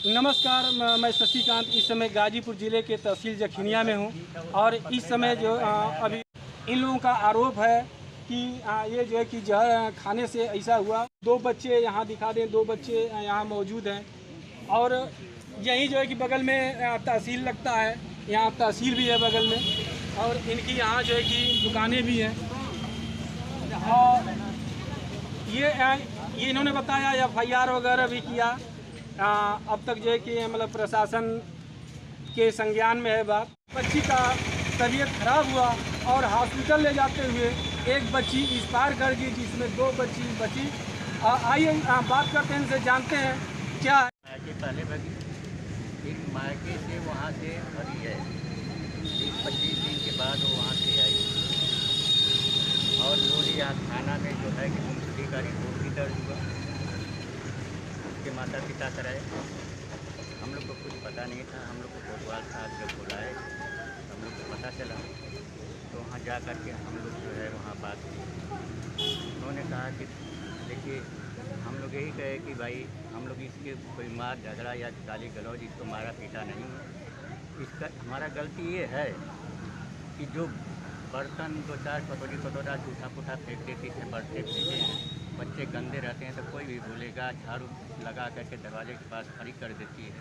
नमस्कार, मैं शशिकांत इस समय गाजीपुर ज़िले के तहसील जखनिया में हूँ और इस समय जो अभी इन लोगों का आरोप है कि ये जो है कि जहर खाने से ऐसा हुआ। 2 बच्चे यहाँ दिखा दें, 2 बच्चे यहाँ मौजूद हैं और यहीं जो है कि बगल में तहसील लगता है, यहाँ तहसील भी है बगल में और इनकी यहाँ जो है कि दुकानें भी हैं। और ये इन्होंने बताया FIR वगैरह भी किया। अब तक जो है कि मतलब प्रशासन के संज्ञान में है बात। बच्ची का तबीयत खराब हुआ और हॉस्पिटल ले जाते हुए एक बच्ची एक्सपायर कर गई, जिसमें 2 बच्ची बची। आइए बात करते हैं, इनसे जानते हैं क्या है। मायके पहले भगी, फिर मायके से वहाँ से भगी है। 20-25 दिन के बाद वो वहाँ से आई और बोली यहाँ थाना में जो है कि मुंसिफलिटी को भी दर्ज हुआ। उसके माता पिता कराए, हम लोग को कुछ पता नहीं था। हम लोग को कोतवाल साहब जब बुलाए हम लोग को पता चला, तो वहाँ जा कर के हम लोग जो है वहाँ बात की। उन्होंने कहा कि देखिए, हम लोग यही कहे कि भाई हम लोग इसके कोई मार झगड़ा या गाली गलौज इसको मारा पीटा नहीं है। इसका हमारा गलती ये है कि जो बर्तन 2-4 कटोरा जूठा फूटा फेंक देती है, बर्तन फेंके हैं, बच्चे गंदे रहते हैं तो कोई भी बोलेगा, झाड़ू लगा करके दरवाजे के पास खड़ी कर देती है।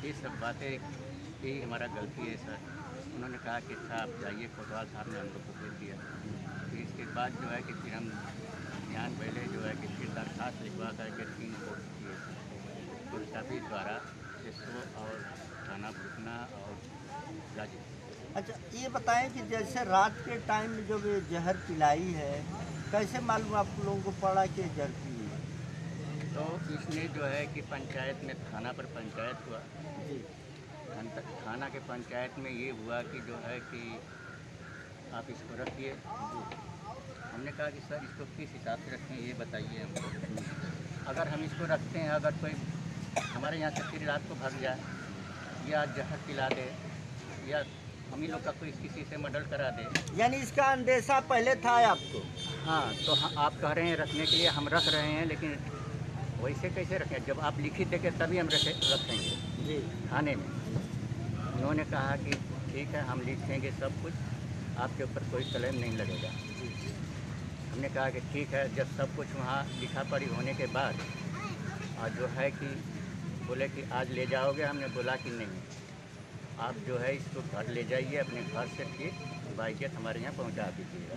ये सब बातें, यही हमारा गलती है सर। उन्होंने कहा कि साहब जाइए, कोतवाल साहब ने हम लोग को भेज दिया। फिर इसके बाद जो है कि फिर हम ध्यान पहले जो है कि फिर दरखास्त लिखवा करके 3 कोर्ट किए, पुलिस ऑफिस द्वारा SO और थाना भुतना और गाजीपुर। अच्छा, ये बताएं कि जैसे रात के टाइम में जब ये जहर पिलाई है, कैसे मालूम आप लोगों को पड़ा कि जहर पी है? तो इसने जो है कि पंचायत में, थाना पर पंचायत हुआ जी। थाना के पंचायत में ये हुआ कि जो है कि आप इसको रखिए। हमने कहा कि सर इसको किस हिसाब से रखें ये बताइए हमको। अगर हम इसको रखते हैं, अगर कोई हमारे यहाँ से फिर रात को भाग जाए या जहर पिला दे या हम ही लोग का कोई किसी से मर्डर करा दे, यानी इसका अंदेशा पहले था आपको? हाँ, तो आप कह रहे हैं रखने के लिए, हम रख रहे हैं, लेकिन वैसे कैसे रखें? जब आप लिखित देंगे तभी हम रखेंगे जी थाने में। उन्होंने कहा कि ठीक है, हम लिखेंगे सब कुछ, आपके ऊपर कोई क्लेम नहीं लगेगा। हमने कहा कि ठीक है। जब सब कुछ वहाँ लिखा पढ़ी होने के बाद और जो है कि बोले कि आज ले जाओगे, हमने बोला कि नहीं, आप जो है इसको घर ले जाइए, अपने घर से फिर बाइकेट हमारे यहाँ पहुँचा दीजिएगा।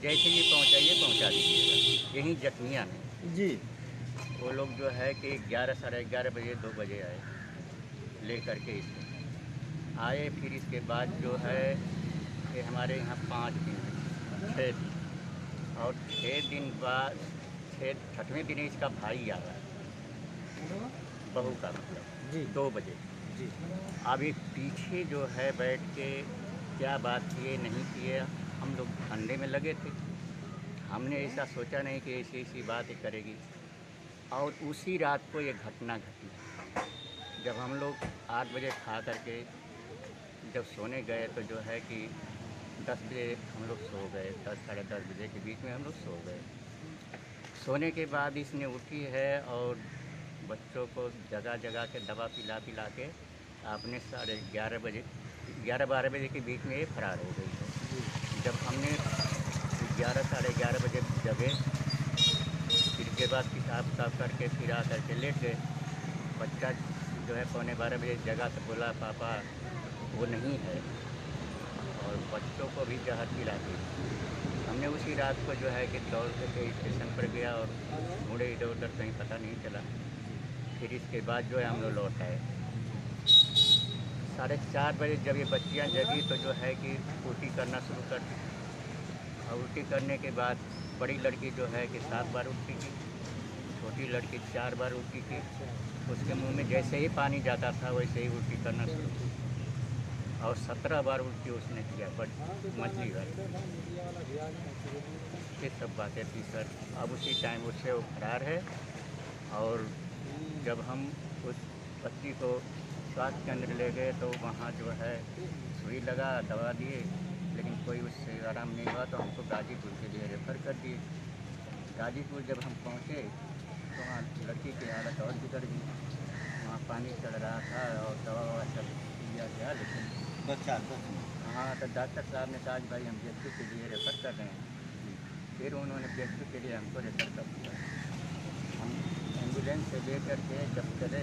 जैसे ही पहुँचा दीजिएगा। यहीं जखनिया में जी। वो लोग जो है कि 11, साढ़े 11 बजे 2 बजे आए ले करके इसको आए। फिर इसके बाद जो है कि हमारे यहाँ 5 दिन 6 दिन और 6 दिन बाद 6वें दिन इसका भाई आ रहा है, बहू का मतलब जी। 2 बजे जी। अभी पीछे जो है बैठ के क्या बात किए नहीं किए, हम लोग धंधे में लगे थे। हमने ऐसा सोचा नहीं कि ऐसी बात करेगी। और उसी रात को ये घटना घटी। जब हम लोग 8 बजे खा करके जब सोने गए तो जो है कि 10 बजे हम लोग सो गए। 10 साढ़े 10 बजे के बीच में हम लोग सो गए। सोने के बाद इसने उठी है और बच्चों को जगह जगह के दवा पिला के आपने 11:30 बजे 11-12 बजे के बीच में ये फरार हो गई है। जब हमने 11 साढ़े 11 बजे जगे, फिर के बाद किताब करके फिर आ करके लेट गए। बच्चा जो है 11:15 बजे जगा तो बोला पापा वो नहीं है, और बच्चों को भी जहर पिला दी। हमने उसी रात को जो है कि दौड़ के स्टेशन पर गया और मुड़े इधर उधर कहीं पता नहीं चला। फिर इसके बाद जो है हम लोग लौट आए। 4:30 बजे जब ये बच्चियाँ जगी तो जो है कि उल्टी करना शुरू कर दी। और उल्टी करने के बाद बड़ी लड़की जो है कि 7 बार उल्टी की, छोटी लड़की 4 बार उल्टी की। उसके मुंह में जैसे ही पानी जाता था वैसे ही उल्टी करना शुरू की। और 17 बार उल्टी उसने किया, बट मछली वाली। ये सब बातें थी सर। अब उसी टाइम उससे वो फरार है। और जब हम उस बच्ची को स्वास्थ्य केंद्र ले गए तो वहाँ जो है सुई लगा, दवा दिए, लेकिन कोई उससे आराम नहीं हुआ तो हमको गाजीपुर के लिए रेफ़र कर दिए। गाजीपुर जब हम पहुँचे तो वहाँ लड़की की हालत और बिगड़ गई। वहाँ पानी चढ़ रहा था और दवा ववा सब दिया गया, लेकिन बचा हाँ तो डॉक्टर साहब ने कहा कि भाई हम रेस्क्यू के लिए रेफ़र कर रहे हैं। फिर उन्होंने रेस्क्यू के लिए हमको रेफ़र कर दिया। हम एम्बुलेंस से लेकर के जब चले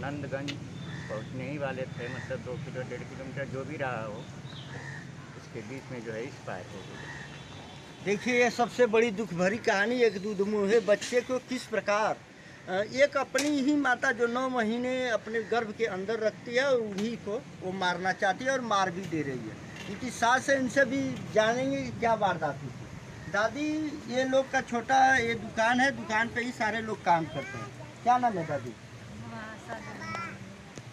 नंदगंज पहुँचने ही वाले थे, मतलब 2 किलो 1.5 किलोमीटर जो भी रहा हो, उसके बीच में जो है एक्सपायर हो गई। देखिए, ये सबसे बड़ी दुख भरी कहानी। एक दूधमुहे बच्चे को किस प्रकार एक अपनी ही माता जो 9 महीने अपने गर्भ के अंदर रखती है, उन्हीं को वो मारना चाहती है और मार भी दे रही है। इनकी सास है, इनसे भी जानेंगे कि क्या वारदात हुई थी। दादी, ये लोग का छोटा ये दुकान है, दुकान पे ही सारे लोग काम करते हैं। क्या नाम है दादी?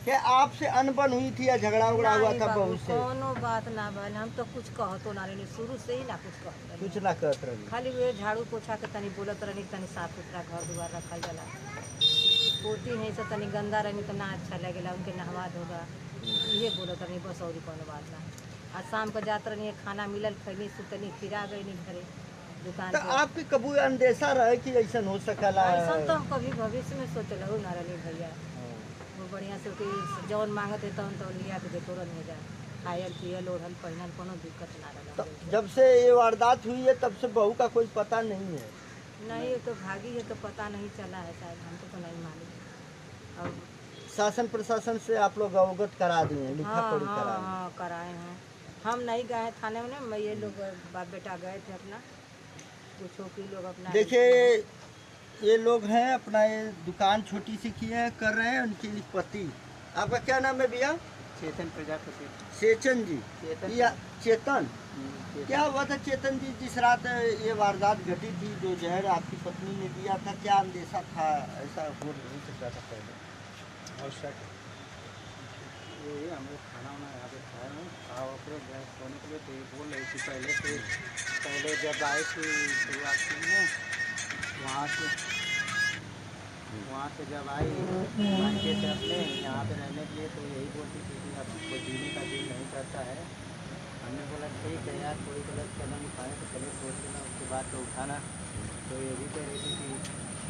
क्या आपसे अनबन हुई थी या झगड़ा उगड़ा हुआ था बहू से? कोनो बात ना भइल, हम तो कुछ कहतो ना रही, शुरू से ही ना कुछ कहत रही। कुछ ना कहत रही। खाली वे झाड़ू पोछा के तनी बोलत रही, तनी साफ सुथरा घर दुआर रखल जाला। पोती है से तनी गंदा रही तो ना अच्छा लगेला, उनके नहवा धोगा ये बोलत रही, बस और कोनो बात ना। आज शाम को जात रही, खाना मिलल, खैनी सुतनी, फिर आ गई घरे दुकान तो पे। आपके कबू अंदेशा रहे कि ऐसा हो सकला? ऐसा तो हम कभी भविष्य में सोचल हो ना रही भैया। वो बढ़िया से कि जौन मांगत है तौन तो लिया के देतो रह जा, खायल पियल ओढ़ल पहनल कोनो दिक्कत ना तो रहा। जब से ये वारदात हुई है तब से बहू का कोई पता नहीं है? नहीं, तो भागी है तो पता नहीं चला है शायद, हमको तो नहीं मालूम। और शासन प्रशासन से आप लोग अवगत करा दिए हैं, लिखा हाँ पढ़ी हाँ करा हाँ कराए हैं। हम नहीं गए हैं थाने में, मैं ये लोग बाप बेटा गए थे अपना, कुछ की लोग अपना। देखिए, ये लोग हैं अपना ये दुकान छोटी सी किए हैं, कर रहे हैं। उनकी पति, आपका क्या नाम है भैया? चेतन प्रजापति। चेतन जी? या चेतन? क्या हुआ था चेतन जी, जिस रात ये वारदात घटी थी, जो जहर आपकी पत्नी ने दिया था, क्या अंदेशा था ऐसा हो नहीं सकता था पहले? ये हम लोग खाना वाना यहाँ पे खाए हैं, खा वापस गए सोने के लिए। तो ये बोल रही थी पहले जब आए थे शुरुआत में, वहाँ से जब आई मायके से अपने यहाँ पे रहने के लिए, तो यही बोलती थी कि अब कोई जीने का दिल नहीं करता है। हमने बोला ठीक है यार, कोई गलत कदम उठाए तो पहले सोच लेना, उसके बाद तो उठाना। तो ये भी कह रही थी कि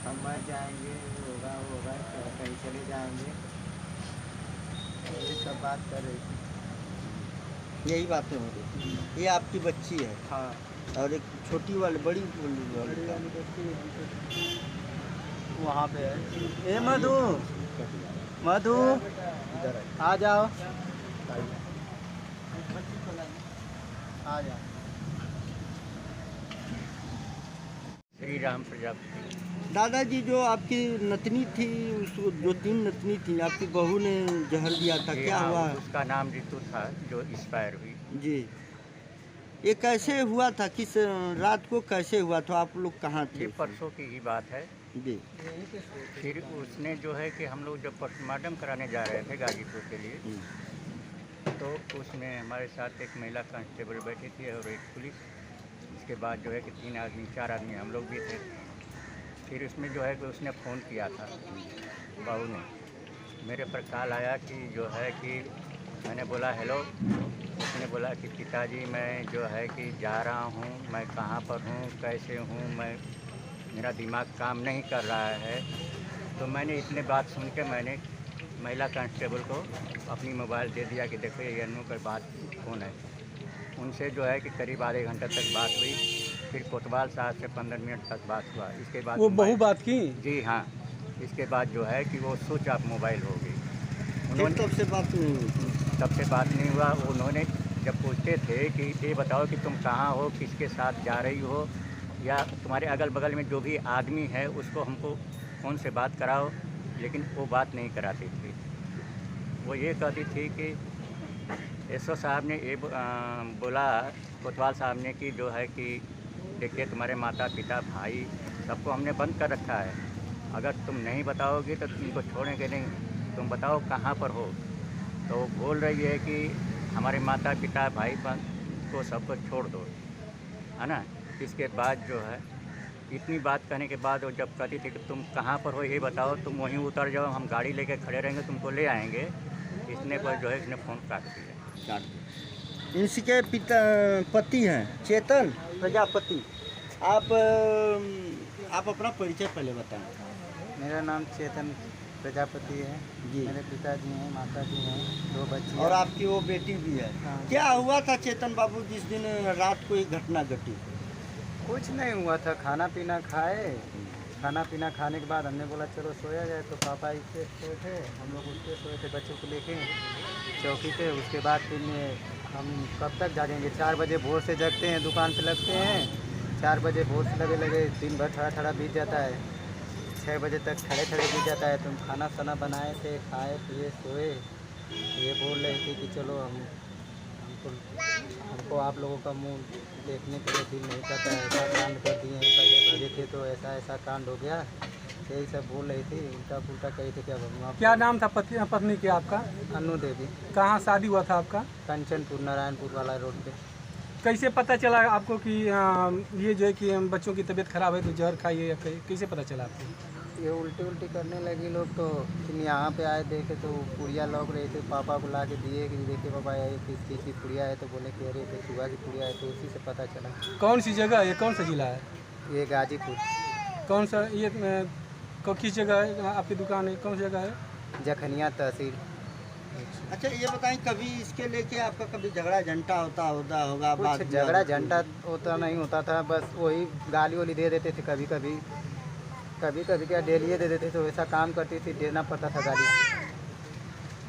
हम मर जाएंगे, वो होगा कहीं चले जाएंगे, ये सब बात कर रही थी। यही बातें हो रही थी। ये आपकी बच्ची है? हाँ, और एक छोटी वाली बड़ी वाली वहाँ पे है। ए मधु, मधु इधर है। आ जाओ, आ जाओ। श्री राम प्रजापति। दादाजी, जो आपकी नतनी थी, उसको जो 3 नतनी थी, आपकी बहू ने जहर दिया था, जी क्या हाँ, हुआ? उसका नाम रितु था जो एक्सपायर हुई। जी, ये कैसे हुआ था? किस रात को कैसे हुआ था? आप लोग कहाँ थे? ये परसों की ही बात है। जी। फिर उसने जो है कि हम लोग जब पोस्टमार्टम कराने जा रहे थे गाजीपुर के लिए, तो उसमें हमारे साथ एक महिला कांस्टेबल बैठी थी और एक पुलिस। उसके बाद जो है कि 3 आदमी 4 आदमी हम लोग भी थे। फिर उसमें जो है कि उसने फ़ोन किया था, बहू ने मेरे पर कॉल आया कि जो है कि मैंने बोला हेलो। उसने बोला कि पिताजी मैं जो है कि जा रहा हूँ, मैं कहाँ पर हूँ, कैसे हूँ, मेरा दिमाग काम नहीं कर रहा है। तो मैंने इतने बात सुन के मैंने महिला कांस्टेबल को अपनी मोबाइल दे दिया कि देखो ये अनु का बात फ़ोन है। उनसे जो है कि करीब आधे घंटे तक बात हुई। फिर कोतवाल साहब से 15 मिनट तक बात हुआ। इसके बाद वो बहू बात की? जी हाँ। इसके बाद जो है कि वो स्विच ऑफ मोबाइल हो गई। फिर तब से बात नहीं हुई थी? तब से बात नहीं हुआ। उन्होंने जब पूछते थे कि ये बताओ कि तुम कहाँ हो, किसके साथ जा रही हो, या तुम्हारे अगल बगल में जो भी आदमी है उसको हमको फ़ोन से बात कराओ, लेकिन वो बात नहीं कराती थी। वो ये कहती थी कि एसओ साहब ने ये बोला, कोतवाल साहब ने, कि जो है कि देखिए तुम्हारे माता पिता भाई सबको हमने बंद कर रखा है, अगर तुम नहीं बताओगे तो तुमको छोड़ेंगे नहीं, तुम बताओ कहाँ पर हो। तो वो बोल रही है कि हमारे माता पिता भाई बहन को सबको छोड़ दो, है ना। इसके बाद जो है इतनी बात कहने के बाद वो जब कहती थी कि तुम कहाँ पर हो ये बताओ, तुम वहीं उतर जाओ, हम गाड़ी लेके खड़े रहेंगे, तुमको ले आएंगे, इसने पर जो है इसने फ़ोन काट दिया। इनके पति हैं चेतन प्रजापति। आप अपना परिचय पहले बताएं। मेरा नाम चेतन प्रजापति है, जी। मेरे पिताजी हैं, माताजी हैं, 2 बच्ची और आपकी वो बेटी भी है। हाँ। क्या हुआ था चेतन बाबू जिस दिन रात को ये घटना घटी? कुछ नहीं हुआ था, खाना पीना खाए, खाना पीना खाने के बाद हमने बोला चलो सोया जाए, तो पापा इससे सोए थे, हम लोग उससे सोए थे बच्चों को लेके चौकी पे। उसके बाद फिर हम कब तक जागेंगे, 4 बजे भोर से जगते हैं, दुकान पे लगते हैं, 4 बजे भोर से लगे दिन भर थोड़ा बीत जाता है, 6 बजे तक खड़े बीत जाता है। तुम खाना साना बनाए थे, खाए पिए सोए, ये बोल रहे थे कि चलो हमको आप लोगों का मुंह देखने के लिए दिल नहीं करता है, ऐसा कांड कर दिए हैं, पहले भगे थे तो ऐसा कांड हो गया, यही सब बोल रही थी, उल्टा पुल्टा कही थी। क्या हम क्या नाम था पत्नी के आपका? अनु देवी, कहाँ शादी हुआ था आपका? कंचनपुर नारायणपुर वाला रोड पे। कैसे पता चला आपको कि ये जो है कि बच्चों की तबीयत खराब है तो जहर खाइए, या कैसे पता चला आपको? ये उल्टी करने लगी लोग, तो फिर यहाँ पे आए, देखे तो पुड़िया लौक रही थी, पापा को ला के दिए कि देखिए पापा ये किस चीज़ की पुड़िया है, तो बोले कि अरे तो चूहा की पुड़िया है, तो उसी से पता चला। कौन सी जगह है, कौन सा जिला है? ये गाजीपुर। कौन सा ये किस जगह है आपकी दुकान है, कौन सी जगह है? जखनिया तहसील। अच्छा ये बताएं, कभी इसके लेके आपका कभी झगड़ा झंटा होता होगा? कुछ झगड़ा झंटा होता नहीं होता था, बस वही गाली वाली दे देते थे, कभी कभी क्या डेली दे देते थे, तो वैसा काम करती थी, देना पड़ता था गाली।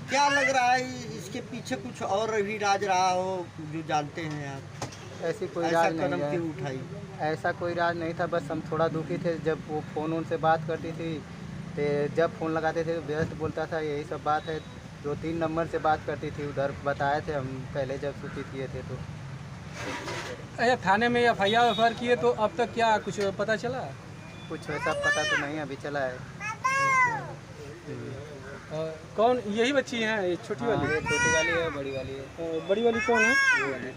क्या लग रहा है इसके पीछे कुछ और भी राज रहा हो जो जानते हैं आप? ऐसी कोई ऐसा राज कदम नहीं क्यों है, उठाई? ऐसा कोई राज नहीं था, बस हम थोड़ा दुखी थे जब वो फ़ोन से बात करती थी, तो जब फ़ोन लगाते थे तो व्यस्त बोलता था, यही सब बात है। 2-3 नंबर से बात करती थी, उधर बताए थे हम पहले जब सूचित किए थे। तो अच्छा, थाने में FIR किए तो अब तक क्या कुछ पता चला? कुछ वैसा पता तो नहीं अभी चला है। कौन यही बच्ची हैं, ये छोटी हाँ, वाली? ये छोटी वाली है, बड़ी वाली है। बड़ी वाली कौन है? वो है।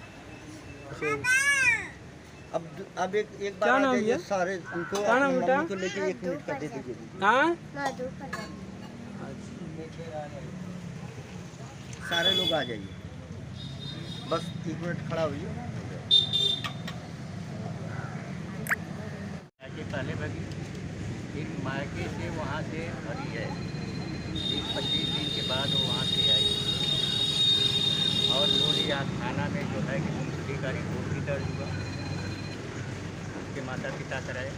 अब एक क्या बार आ नाम जाइए है? सारे उनको, क्या नाम अपनी बेटा? मम्मी को लेके 1 मिनट का दे दीजिए। हाँ, सारे लोग आ जाइए, बस 1 मिनट खड़ा होइए। पहले भगी, फिर मायके से वहाँ से भरी है, 20-25 दिन के बाद वो वहाँ से आई। और लोरिया थाना में जो है कि मुंशी का रिपोर्ट भी दर्ज हुआ, उसके माता पिता कराए।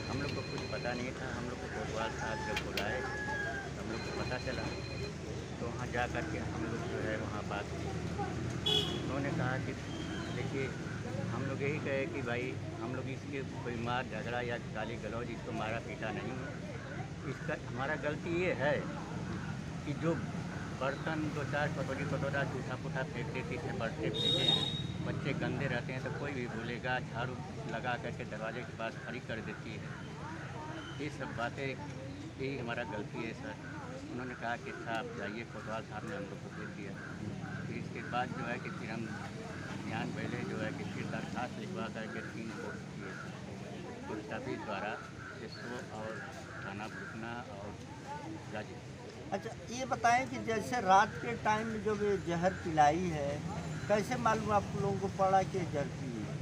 हम लोग को कुछ पता नहीं था, हम लोग को कोतवाल साहब जब बुलाए हम लोग को पता चला, तो वहाँ जा कर के हम लोग जो है वहाँ बात की। उन्होंने कहा कि देखिए हम लोग यही कहे कि भाई हम लोग इसके कोई मार झगड़ा या गाली गलौज इसको मारा पीटा नहीं है। इसका हमारा गलती ये है कि जो बर्तन 2-4 कटोरा जूठा फूटा फेंक देती थे, बर्तन फेंके हैं, बच्चे गंदे रहते हैं तो कोई भी बोलेगा, झाड़ू लगा करके दरवाजे के पास खड़ी कर देती है। ये सब बातें, यही हमारा गलती है सर। उन्होंने कहा कि साहब जाइए, कोतवाल साहब ने हम लोग को भेज दिया। फिर इसके बाद जो है कि फिर हम ध्यान पहले जो है कि फिर दरखास्त लिखवा करके 3 कोर्ट किए, पोस्ट ऑफिस द्वारा SO और थाना भुगना और गाजीपुर। अच्छा ये बताएं कि जैसे रात के टाइम में जब ये जहर पिलाई है, कैसे मालूम आप लोगों को पड़ा कि जहर पी है?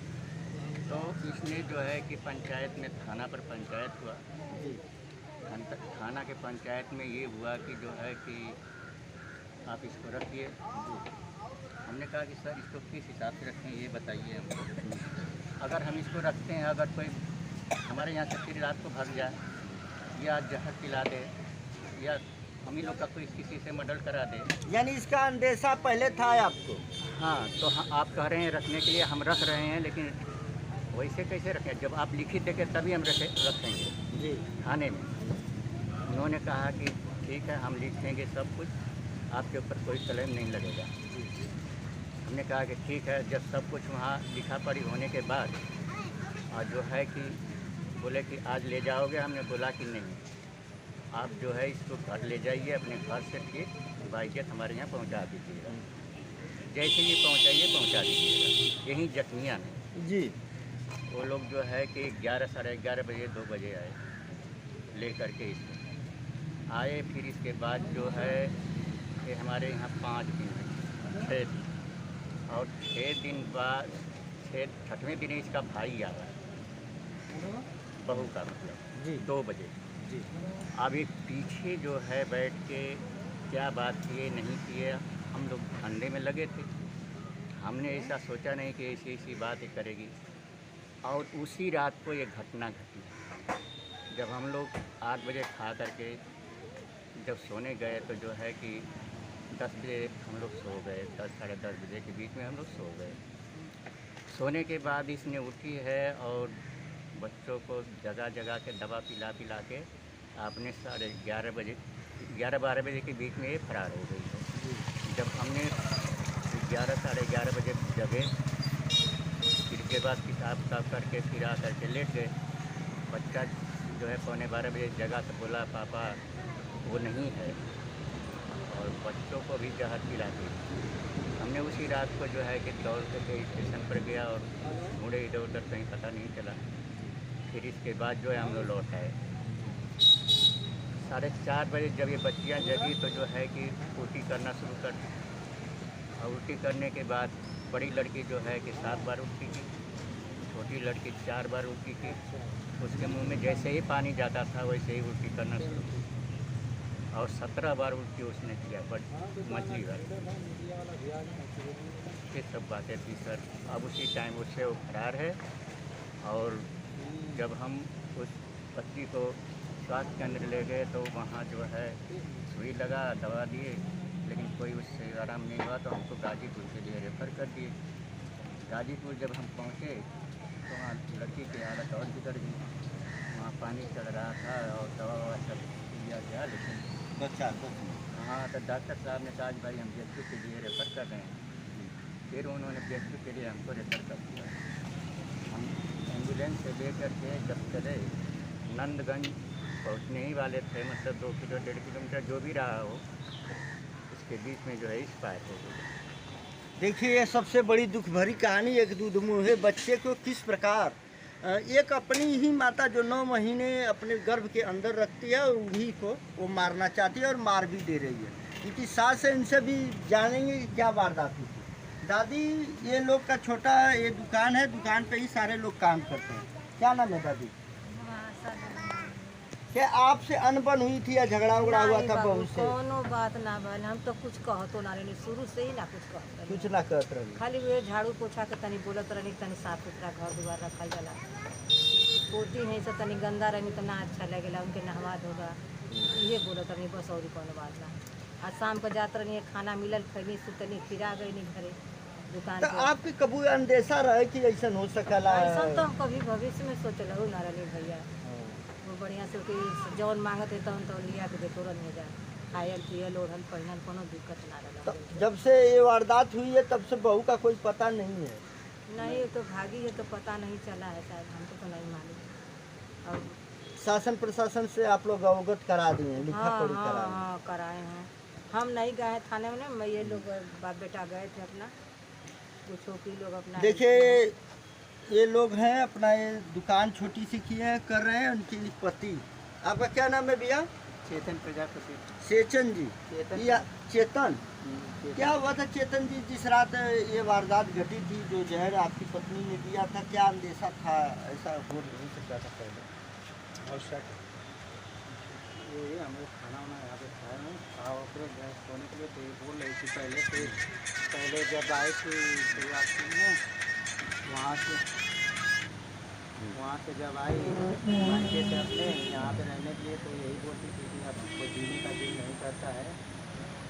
तो इसने जो है कि पंचायत में, थाना पर पंचायत हुआ जी। थाना के पंचायत में ये हुआ कि जो है कि आप इसको रखिए। हमने कहा कि सर इसको किस हिसाब से रखें ये बताइए हमको। अगर हम इसको रखते हैं, अगर कोई हमारे यहाँ से फिर रात को भाग जाए या जहर पिला दे या हम ही लोग का कोई किसी से मर्डर करा दे, यानी इसका अंदेशा पहले था आपको? हाँ तो आप कह रहे हैं रखने के लिए, हम रख रहे हैं, लेकिन वैसे कैसे रखें? जब आप लिखित देंगे तभी हम रखेंगे जी। थाने में। उन्होंने कहा कि ठीक है हम लिखेंगे सब कुछ, आपके ऊपर कोई क्लेम नहीं लगेगा। हमने कहा कि ठीक है। जब सब कुछ वहाँ लिखा पढ़ी होने के बाद और जो है कि बोले कि आज ले जाओगे, हमने बोला कि नहीं, आप जो है इसको घर ले जाइए, अपने घर से फिर बाइजेत हमारे यहाँ पहुँचा दीजिएगा। जैसे ही पहुँचा दीजिएगा। यहीं जखनिया में जी। वो लोग जो है कि 11, साढ़े 11 बजे 2 बजे आए ले करके इसको आए। फिर इसके बाद जो है कि हमारे यहाँ 5 दिन 6 दिन और 6 दिन बाद 6वें दिन इसका भाई आया, बहू का मतलब जी। 2 बजे अभी पीछे जो है बैठ के क्या बात किए नहीं किए, हम लोग धंधे में लगे थे। हमने ऐसा सोचा नहीं कि ऐसी ऐसी बात करेगी। और उसी रात को ये घटना घटी। जब हम लोग 8 बजे खा करके जब सोने गए तो जो है कि 10 बजे हम लोग सो गए। 10 साढ़े 10 बजे के बीच में हम लोग सो गए। सोने के बाद इसने उठी है और बच्चों को जगह जगह के दवा पिला पिला के आपने 11:30 बजे 11-12 बजे के बीच में ये फरार हो गई है। जब हमने 11 साढ़े 11 बजे जगे, फिर के बाद किताब करके फिर आ करके लेट गए। बच्चा जो है 11:15 बजे जगा तो बोला पापा वो नहीं है, और बच्चों को भी जहर पिला दी। हमने उसी रात को जो है कि दौड़ के स्टेशन पर गया और मुड़े इधर उधर कहीं पता नहीं चला। फिर इसके बाद जो है हम लोग लौट आए। 4:30 बजे जब ये बच्चियाँ जगी तो जो है कि उल्टी करना शुरू कर दी। और उल्टी करने के बाद बड़ी लड़की जो है कि 7 बार उल्टी की, छोटी लड़की 4 बार उल्टी की। उसके मुंह में जैसे ही पानी जाता था वैसे ही उल्टी करना शुरू की। और 17 बार उल्टी उसने किया, बट मछली वाली। ये सब बातें थी सर। अब उसी टाइम उससे वो फरार है। और जब हम उस बच्ची को स्वास्थ्य केंद्र ले गए तो वहाँ जो है सुई लगा, दवा दिए, लेकिन कोई उससे आराम नहीं हुआ तो हमको गाजीपुर के लिए रेफ़र कर दिए। गाजीपुर जब हम पहुँचे तो वहाँ लड़की की हालत और बिगड़ गई। वहाँ पानी चढ़ रहा था और दवा ववा सब दिया गया, लेकिन हाँ तो डॉक्टर साहब ने कहा भाई हम BHQ के लिए रेफ़र कर रहे हैं। फिर उन्होंने BHQ के लिए हमको रेफ़र कर दिया। हम एम्बुलेंस से लेकर के जब चले, नंदगंज पहुँचने ही वाले थे, मतलब 2 किलो 1.5 किलोमीटर जो भी रहा हो, इसके बीच में जो है एक्सपायर हो गई। देखिए, ये सबसे बड़ी दुख भरी कहानी। एक दूध-मुँहे बच्चे को किस प्रकार एक अपनी ही माता जो 9 महीने अपने गर्भ के अंदर रखती है, उन्हीं को वो मारना चाहती है और मार भी दे रही है। इनकी सास है, इनसे भी जानेंगे कि क्या वारदात हुई थी। दादी, ये लोग का छोटा ये दुकान है, दुकान पे ही सारे लोग काम करते हैं। क्या नाम है दादी? क्या आपसे अनबन हुई थी या झगड़ा उगड़ा हुआ था बहू से? कोनो बात ना भइल, हम तो कुछ कहतो ना रही, शुरू से ही ना कुछ कहत रही। कुछ ना कहत रही। खाली वे झाड़ू पोछा के तनी बोलत रही, तनी साफ सुथरा घर दुआर रखल जाला। पोती है से तनी गंदा रही तो ना अच्छा लगेला, उनके नहवा धोगा, ये बोलत रही, बस और कोनो बात ना। आज शाम को जात रही, खाना मिलल, खैनी सुतनी, फिर आ गई घरे दुकान तो पे। आपके कबू अंदेशा रहे कि ऐसा हो सकला? ऐसा तो हम कभी भविष्य में सोचल हो ना रही भैया। वो बढ़िया से कि जौन मांगत है तो लिया के देतो रह जा, खायल पियल ओढ़ल पहनल कोनो दिक्कत ना तो रहा। जब से ये वारदात हुई है तब से बहू का कोई पता नहीं है? नहीं, तो भागी है तो पता नहीं चला है शायद, हमको तो नहीं मालूम। और शासन प्रशासन से आप लोग अवगत करा दिए हैं, लिखा हाँ पढ़ी हाँ करा दी? हाँ कराए हैं। हम नहीं गए हैं थाने में, मैं ये लोग बाप बेटा गए थे अपना, कुछ की लोग अपना। देखिए, ये लोग हैं अपना ये दुकान छोटी सी किए हैं, कर रहे हैं। उनकी पति, आपका क्या नाम है भैया? चेतन प्रजापति। चेतन जी? चेतन। या चेतन? क्या हुआ था चेतन जी, जिस रात ये वारदात घटी थी, जो जहर आपकी पत्नी ने दिया था, क्या अंदेशा था? ऐसा हो नहीं सकता था पहले? और शक ये हम लोग खाना वाना यहाँ पे खाए हैं, खा होकर गए सोने के लिए। तो ये बोल रही थी पहले जब आई थी शुरुआत में वहाँ से जब आई मायके से अपने यहाँ पे रहने के लिए, तो यही बोलती थी कि अब कोई जीने का दिल नहीं करता है।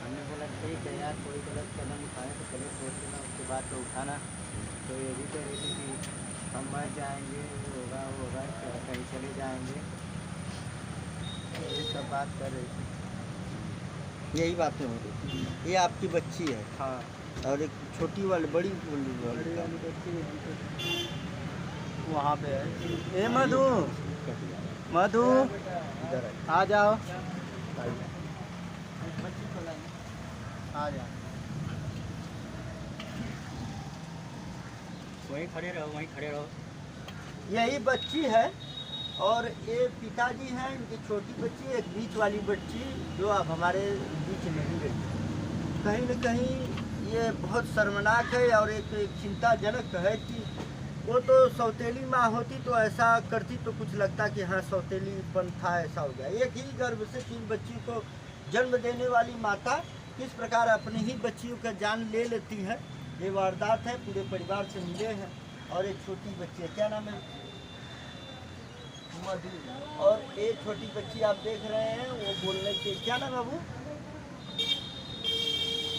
हमने बोला ठीक है यार, कोई गलत कदम उठाए तो पहले सोच लेना, उसके बाद तो उठाना। तो ये भी कह रही थी कि हम मर जाएंगे, वो होगा कहीं चले जाएंगे, ये सब बात कर रही थी। यही बातें हो रही थी। ये आपकी बच्ची है? हाँ। और एक छोटी वाली बड़ी बड़ी वाली बच्ची वहाँ पे है। ए मधु, मधु आ जाओ, आ जाओ, वहीं खड़े रहो, वहीं खड़े रहो। यही बच्ची है और ये पिताजी हैं, इनकी छोटी बच्ची, एक बीच वाली बच्ची जो अब हमारे बीच नहीं रही। कहीं न कहीं ये बहुत शर्मनाक है और एक चिंताजनक है कि वो तो सौतेली माँ होती तो ऐसा करती तो कुछ लगता कि हाँ सौतेलीपन था, ऐसा हो गया। एक ही गर्भ से 3 बच्चियों को जन्म देने वाली माता किस प्रकार अपनी ही बच्चियों का जान ले लेती है, ये वारदात है। पूरे परिवार से मिले हैं और एक छोटी बच्ची है, क्या नाम है? मधु। और एक छोटी बच्ची आप देख रहे हैं, वो बोलने के क्या नाम है बाबू?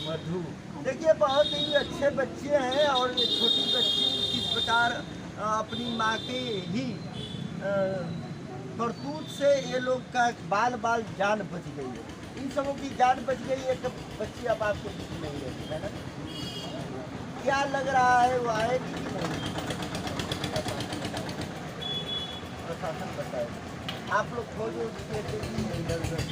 मधु। देखिए बहुत ही अच्छे बच्चे हैं और ये छोटी बच्ची किस प्रकार अपनी माँ के ही करतूत से ये लोग का बाल बाल जान बच गई है, इन सबों की जान बच गई है। एक बच्ची अब आपको दिख नहीं रही है ना, क्या लग रहा है वो आएगी कि नहीं? प्रशासन बताए आप लोग खोजो इधर उधर